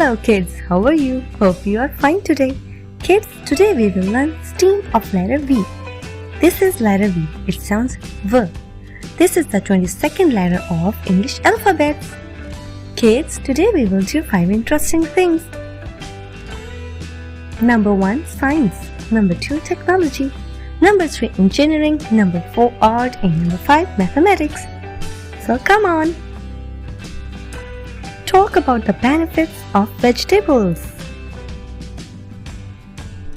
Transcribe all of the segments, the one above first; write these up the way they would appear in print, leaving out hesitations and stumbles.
Hello kids, how are you? Hope you are fine today. Kids, today we will learn stem of letter V. This is letter V. It sounds V. This is the 22nd letter of English alphabet. Kids, today we will do 5 interesting things. Number 1, science. Number 2, technology. Number 3, engineering. Number 4, art. And number 5, mathematics. So come on. Talk about the benefits of vegetables.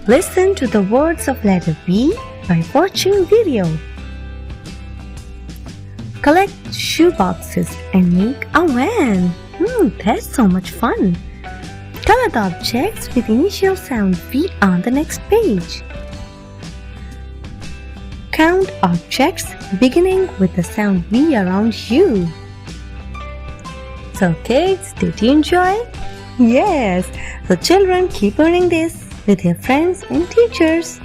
Listen to the words of letter V by watching video. Collect shoe boxes and make a van. That's so much fun. Color the objects with initial sound V on the next page. Count objects beginning with the sound V around you. So kids, did you enjoy? Yes! So children, keep learning this with your friends and teachers.